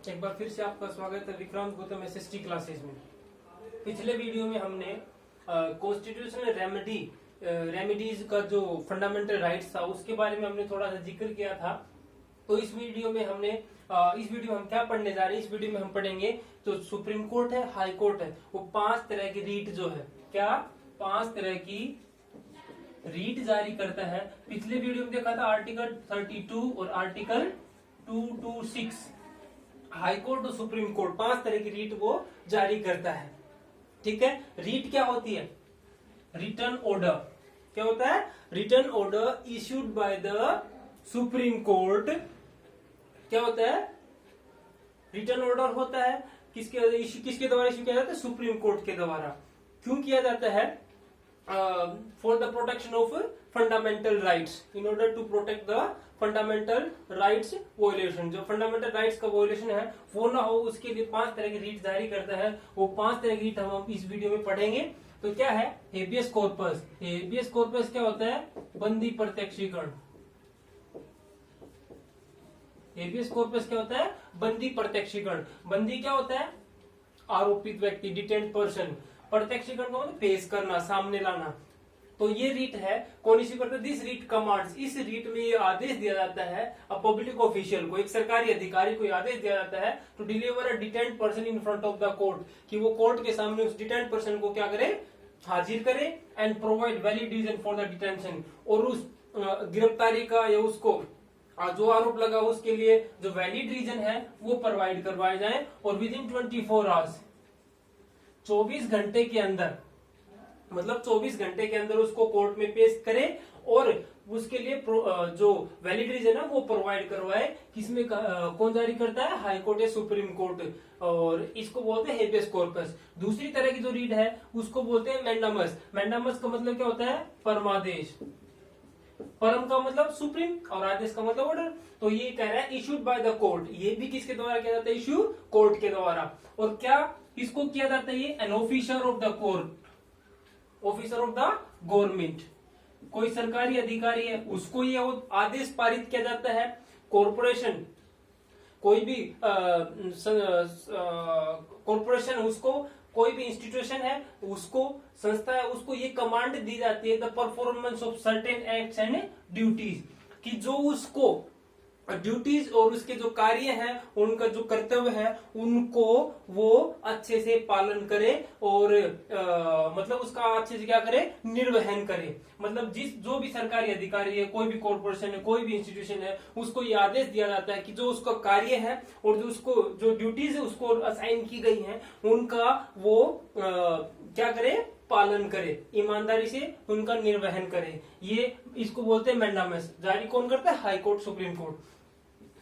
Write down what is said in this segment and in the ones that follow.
एक बार फिर से आपका स्वागत है विक्रांत गौतम एसएसटी क्लासेस में। पिछले वीडियो में हमने कॉन्स्टिट्यूशनल रेमेडीज का जो फंडामेंटल राइट्स था उसके बारे में हमने थोड़ा सा जिक्र किया था। तो इस वीडियो में हम क्या पढ़ने जा रहे हैं। इस वीडियो में हम पढ़ेंगे जो सुप्रीम कोर्ट है, हाई कोर्ट है, वो 5 तरह की रीट जो है, क्या 5 तरह की रीट जारी करता है। पिछले वीडियो में देखा था आर्टिकल 32 और आर्टिकल 226, हाई कोर्ट और सुप्रीम कोर्ट 5 तरह की रीट वो जारी करता है। ठीक है, रीट क्या होती है? Return order. क्या होता है? Return order issued by the supreme court. क्या होता है? रिटर्न ऑर्डर होता है किसके द्वारा इश्यू किया जाता है? सुप्रीम कोर्ट के द्वारा। क्यों किया जाता है? For the protection of fundamental rights, in order to protect the fundamental rights violation. जो फंडामेंटल राइट्स का वोलेशन है वो ना हो, उसके लिए 5 तरह की रीट जारी करता है। वो 5 तरह की रीट हम इस वीडियो में पढ़ेंगे। तो क्या है? Habeas corpus. हेबियस कॉर्पस क्या होता है? बंदी प्रत्यक्षीकरण। हेबियस कॉर्पस क्या होता है? बंदी प्रत्यक्षीकरण। बंदी क्या होता है? आरोपित व्यक्ति, डिटेन्ड पर्सन। प्रत्यक्षीकरण को पेश करना, सामने लाना। तो ये रीट है, कौन इश्यू करता है? This writ commands. इस रीट में ये आदेश दिया जाता है अ पब्लिक ऑफिशियल को, एक सरकारी अधिकारी को आदेश दिया जाता है to deliver a detained person in front of the court, कि वो कोर्ट के सामने उस डिटेन्ड पर्सन को क्या करे? हाजिर करे। And provide valid reason for the detention. और उस गिरफ्तारी का या उसको जो आरोप लगा उसके लिए जो वैलिड रीजन है वो प्रोवाइड करवाए जाए। और विद इन 24 आवर्स, 24 घंटे के अंदर, मतलब 24 घंटे के अंदर उसको कोर्ट में पेश करे और उसके लिए जो वैलिड रीजन है वो प्रोवाइड करवाए। किसमें कौन जारी करता है? हाई कोर्ट या सुप्रीम कोर्ट। और इसको बोलते हैं हेबियस कॉर्पस। दूसरी तरह की जो रीड है उसको बोलते हैं मैंडामस। मैंडामस का मतलब क्या होता है? परमादेश। परम का मतलब सुप्रीम और आदेश का मतलब ऑर्डर। तो ये कह रहा है इश्यूड बाय द कोर्ट। ये भी किसके द्वारा किया जाता है? इश्यू कोर्ट के द्वारा। और क्या किसको किया जाता है? ये an officer of the court, officer of the government. कोई सरकारी अधिकारी है उसको ये आदेश पारित किया जाता है। कॉर्पोरेशन, कोई भी कॉर्पोरेशन, उसको कोई भी इंस्टीट्यूशन है, उसको संस्था है, उसको ये कमांड दी जाती है the performance of certain acts and duties, कि जो उसको ड्यूटीज और उसके जो कार्य हैं, उनका जो कर्तव्य है, उनको वो अच्छे से पालन करे और मतलब उसका अच्छे से क्या करे? निर्वहन करे। मतलब जो भी सरकारी अधिकारी है, कोई भी कॉर्पोरेशन है, कोई भी इंस्टीट्यूशन है, उसको ये आदेश दिया जाता है कि जो उसका कार्य है और जो ड्यूटीज है उसको असाइन की गई है, उनका वो क्या करे? पालन करे, ईमानदारी से उनका निर्वहन करे। ये इसको बोलते हैं मैंडामस। जारी कौन करता है? High court, supreme court.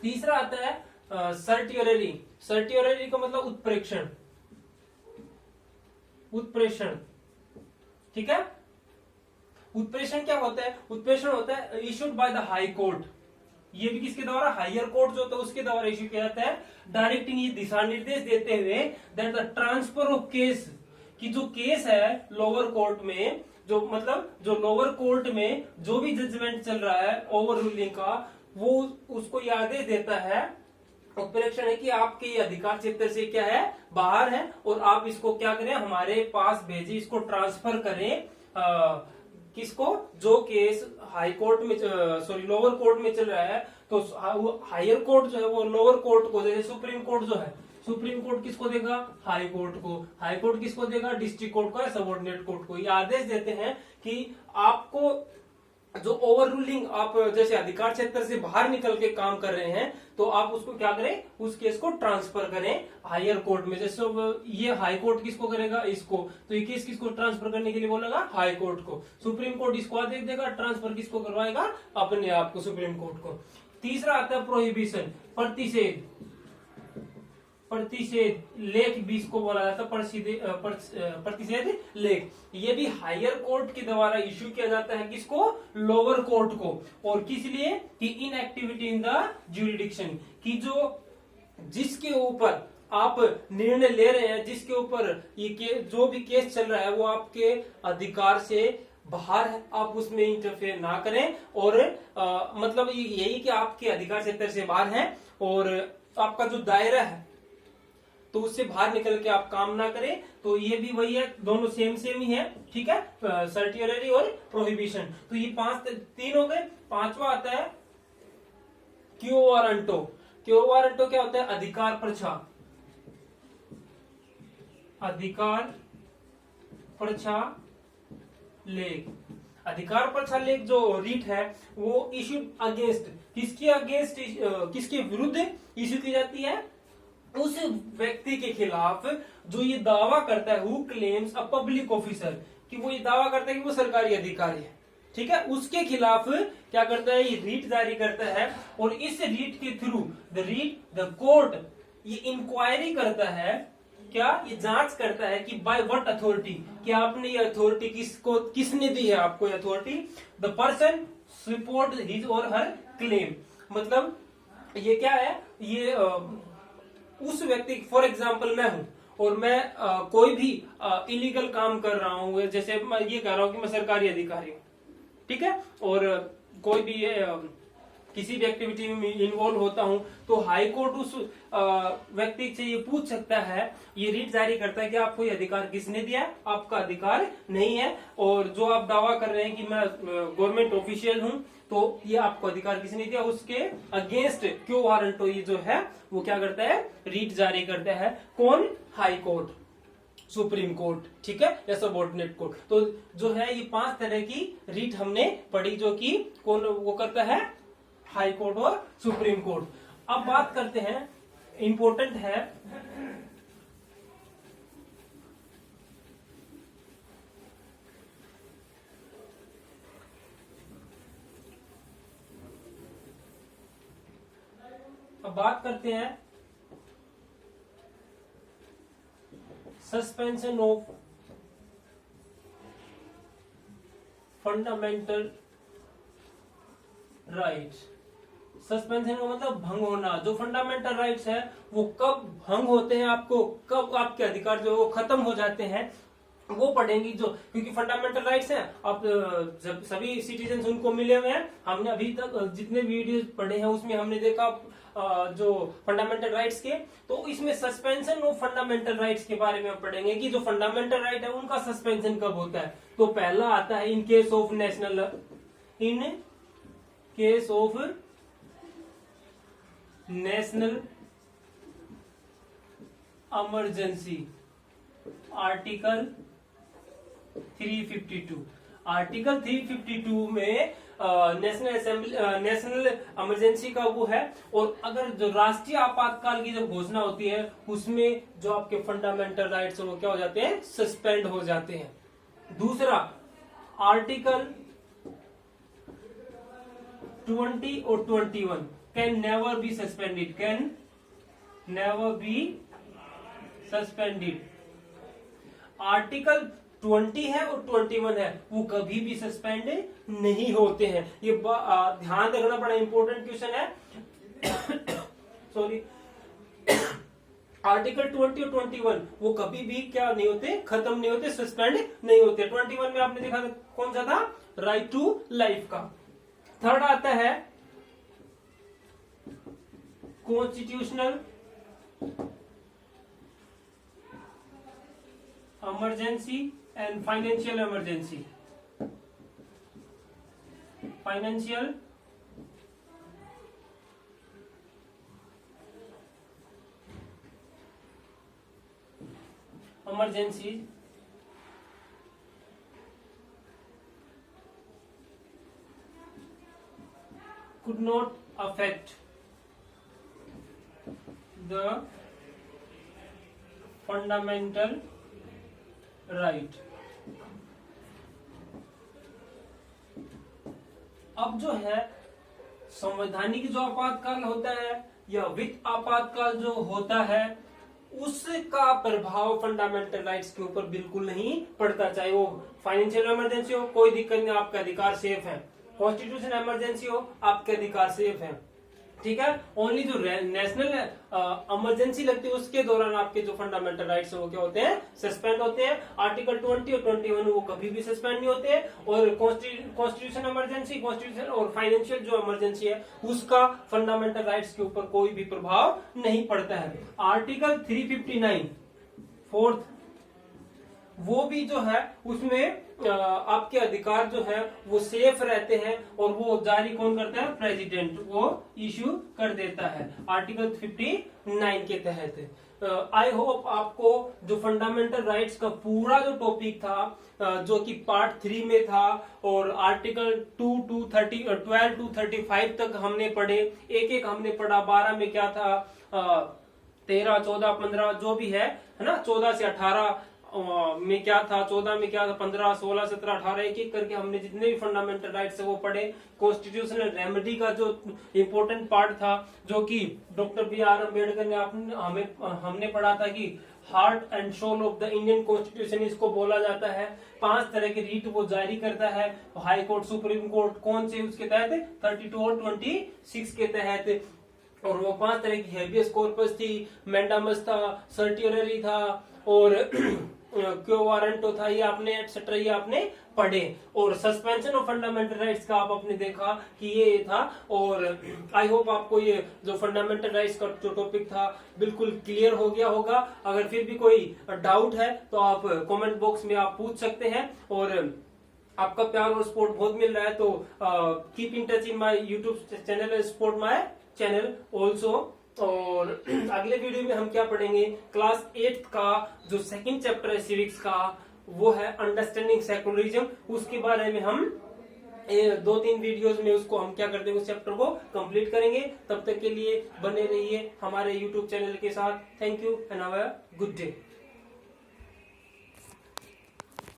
तीसरा आता है सर्टियोररी। सर्टियोररी का मतलब उत्प्रेक्षण। उत्प्रेषण, ठीक है। उत्प्रेषण क्या होता है? उत्प्रेषण होता है issued by the high court. ये भी किसके द्वारा? हायर कोर्ट जो होता है उसके द्वारा इश्यू किया जाता है। डायरेक्टिंग, ये दिशा निर्देश देते हुए that the transfer of case, कि जो केस है लोअर कोर्ट में, जो मतलब जो लोअर कोर्ट में जो भी जजमेंट चल रहा है ओवर रूलिंग का, वो उसको ये आदेश देता है, उत्प्रेक्षण है, कि आपके ये अधिकार क्षेत्र से क्या है? बाहर है, और आप इसको क्या करें? हमारे पास भेजिए, इसको ट्रांसफर करें। किसको? जो केस हाई कोर्ट में, सॉरी लोअर कोर्ट में चल रहा है, तो हायर कोर्ट जो है वो लोअर कोर्ट को, जैसे सुप्रीम कोर्ट जो है, सुप्रीम कोर्ट किसको देगा? हाई कोर्ट को। हाई कोर्ट किसको देगा? डिस्ट्रिक्ट कोर्ट को या सबऑर्डिनेट कोर्ट को। ये आदेश देते हैं कि आपको जो ओवर रूलिंग, आप जैसे अधिकार क्षेत्र से बाहर निकल के काम कर रहे हैं, तो आप उसको क्या करें? उस केस को ट्रांसफर करें हायर कोर्ट में। जैसे ये हाई कोर्ट किसको करेगा? इसको। तो ये केस किसको ट्रांसफर करने के लिए बोलेगा? हाई कोर्ट को। सुप्रीम कोर्ट इसको आदेश देगा, ट्रांसफर किसको करवाएगा? अपने आप को, सुप्रीम कोर्ट को। तीसरा आता है प्रोहिबिशन, प्रतिषेध। प्रतिषेध लेख भी इसको बोला जाता है, प्रतिषेध लेख। ये भी हायर कोर्ट के द्वारा इश्यू किया जाता है। किसको? लोअर कोर्ट को। और किस लिए? कि इनएक्टिविटी इन द ज्यूरिडिक्शन, कि जिसके ऊपर आप निर्णय ले रहे हैं, जिसके ऊपर ये जो भी केस चल रहा है वो आपके अधिकार से बाहर है, आप उसमें इंटरफेयर ना करें। और मतलब यही कि आपके अधिकार क्षेत्र से बाहर है और आपका जो दायरा है तो उससे बाहर निकल के आप काम ना करें। तो ये भी वही है, दोनों सेम सेम ही है, ठीक है, सर्टियरी और प्रोहिबिशन। तो ये तीन हो गए। पांचवा आता है क्यो वारंटो। क्यो वारंटो क्या होता है? अधिकार प्रछा। अधिकार प्रछा लेख। अधिकार प्रछा लेख जो रीट है वो इश्यूड अगेंस्ट, किसके अगेंस्ट, किसके विरुद्ध इश्यू की जाती है? उस व्यक्ति के खिलाफ जो ये दावा करता है, who claims a public officer, कि वो ये दावा करता है कि वो सरकारी अधिकारी है, ठीक है, उसके खिलाफ क्या करता है? ये रीट जारी करता है। और इस रीट के थ्रू द कोर्ट ये इंक्वायरी करता है, क्या ये जांच करता है कि बाय व्हाट अथॉरिटी, कि आपने ये अथॉरिटी किसने दी है आपको ये authority? The person support his और हर क्लेम। मतलब ये क्या है? ये उस व्यक्ति, फॉर एग्जाम्पल मैं हूं और मैं कोई भी इलीगल काम कर रहा हूं, जैसे मैं ये कह रहा हूं कि मैं सरकारी अधिकारी हूं, ठीक है, और कोई भी किसी भी एक्टिविटी में इन्वॉल्व होता हूं, तो हाई कोर्ट उस व्यक्ति से ये पूछ सकता है, ये रीट जारी करता है कि आपको ये अधिकार किसने दिया है? आपका अधिकार नहीं है। और जो आप दावा कर रहे हैं कि मैं गवर्नमेंट ऑफिशियल हूं, तो ये आपको अधिकार किसने दिया? उसके अगेंस्ट क्यों वारंटो ये जो है वो क्या करता है? रीट जारी करता है। कौन? हाई कोर्ट, सुप्रीम कोर्ट, ठीक है, या सबऑर्डिनेट कोर्ट। तो जो है ये 5 तरह की रीट हमने पढ़ी, जो कि कौन वो करता है? हाई कोर्ट और सुप्रीम कोर्ट। अब बात करते हैं, इंपॉर्टेंट है अब बात करते हैं suspension of fundamental rights. Suspension का मतलब भंग होना। जो फंडामेंटल राइट्स है वो कब भंग होते हैं, आपको कब आपके अधिकार जो वो खत्म हो जाते हैं, वो पढ़ेंगी। जो क्योंकि फंडामेंटल राइट्स हैं, अब जब सभी सिटीजन उनको मिले हुए हैं। हमने अभी तक जितने वीडियो पढ़े हैं उसमें हमने देखा जो फंडामेंटल राइट्स के, तो इसमें सस्पेंशन ऑफ फंडामेंटल राइट्स के बारे में हम पढ़ेंगे कि जो फंडामेंटल राइट है उनका सस्पेंशन कब होता है। तो पहला आता है in case of national emergency, article 352। Article 352 में नेशनल इमरजेंसी का वो है। और अगर जो राष्ट्रीय आपातकाल की जब घोषणा होती है, उसमें जो आपके फंडामेंटल राइट्स वो क्या हो जाते हैं? सस्पेंड हो जाते हैं। दूसरा आर्टिकल 20 और 21 can never be suspended, can never be suspended. Article 20 है और 21 है, वो कभी भी सस्पेंड नहीं होते हैं। ये ध्यान रखना बड़ा इंपॉर्टेंट क्वेश्चन है। सॉरी, आर्टिकल 20 और 21 वो कभी भी क्या नहीं होते? खत्म नहीं होते, सस्पेंड नहीं होते। 21 में आपने देखा था कौन सा था? राइट टू लाइफ का। थर्ड आता है constitutional emergency and financial emergency. Financial emergency could not affect the fundamental right। अब जो है संवैधानिक जो आपातकाल होता है या वित्त आपातकाल जो होता है, उसका प्रभाव फंडामेंटल राइट्स के ऊपर बिल्कुल नहीं पड़ता। चाहे वो फाइनेंशियल इमरजेंसी हो, कोई दिक्कत नहीं, आपका अधिकार सेफ है। कॉन्स्टिट्यूशन इमरजेंसी हो, आपके अधिकार सेफ है। ठीक है। ओनली जो नेशनल इमरजेंसी लगती है उसके दौरान आपके जो फंडामेंटल राइट्स है वो क्या होते हैं, सस्पेंड होते हैं। आर्टिकल 20 और 21 वो कभी भी सस्पेंड नहीं होते हैं। और कॉन्स्टिट्यूशन इमरजेंसी, कॉन्स्टिट्यूशन और फाइनेंशियल जो इमरजेंसी है उसका फंडामेंटल राइट्स के ऊपर कोई भी प्रभाव नहीं पड़ता है। आर्टिकल 359 फोर्थ, वो भी जो है उसमें आपके अधिकार जो है वो सेफ रहते हैं और वो जारी कौन करता है, प्रेसिडेंट वो इश्यू कर देता है आर्टिकल 59 के तहत। आई होप आपको जो फंडामेंटल राइट्स का पूरा जो टॉपिक था जो कि पार्ट 3 में था और आर्टिकल 12 to 35 तक हमने पढ़े, एक एक हमने पढ़ा। 12 में क्या था, 13, 14, 15 जो भी है ना, 14 से 18 में क्या था, 14 में क्या था, 15, 16, 17, 18 एक एक करके हमने जितने भी फंडामेंटल राइट्स है वो पढ़े। कॉन्स्टिट्यूशनल रेमेडी का जो इम्पोर्टेंट पार्ट था जो कि डॉक्टर बी.आर. अम्बेडकर ने हमने पढ़ा था कि heart and soul of the Indian constitution इसको बोला जाता है। 5 तरह के रीट वो जारी करता है, हाई कोर्ट, सुप्रीम कोर्ट, कौन से उसके तहत, 32 और 26 के तहत। और वो 5 तरह की हेबियस कॉर्पस थी, मैंडामस था, सर्टियररी था और क्यो वारंटो था, ये आपने एटसेट्रा ये आपने पढ़े। और सस्पेंशन ऑफ फंडामेंटल राइट्स का आप आपने देखा कि ये था। और आई होप आपको ये जो फंडामेंटल राइट्स का जो टॉपिक था बिल्कुल क्लियर हो गया होगा। अगर फिर भी कोई डाउट है तो आप कमेंट बॉक्स में आप पूछ सकते हैं। और आपका प्यार और सपोर्ट बहुत मिल रहा है तो keep in touch in my YouTube channel, support my channel also. और अगले वीडियो में हम क्या पढ़ेंगे, क्लास 8 का जो सेकंड चैप्टर है सिविक्स का वो है अंडरस्टैंडिंग सेकुलरिज्म। उसके बारे में हम 2-3 वीडियोस में उसको हम क्या करते हैं, उस चैप्टर को कंप्लीट करेंगे। तब तक के लिए बने रहिए हमारे यूट्यूब चैनल के साथ। Thank you and have a good day.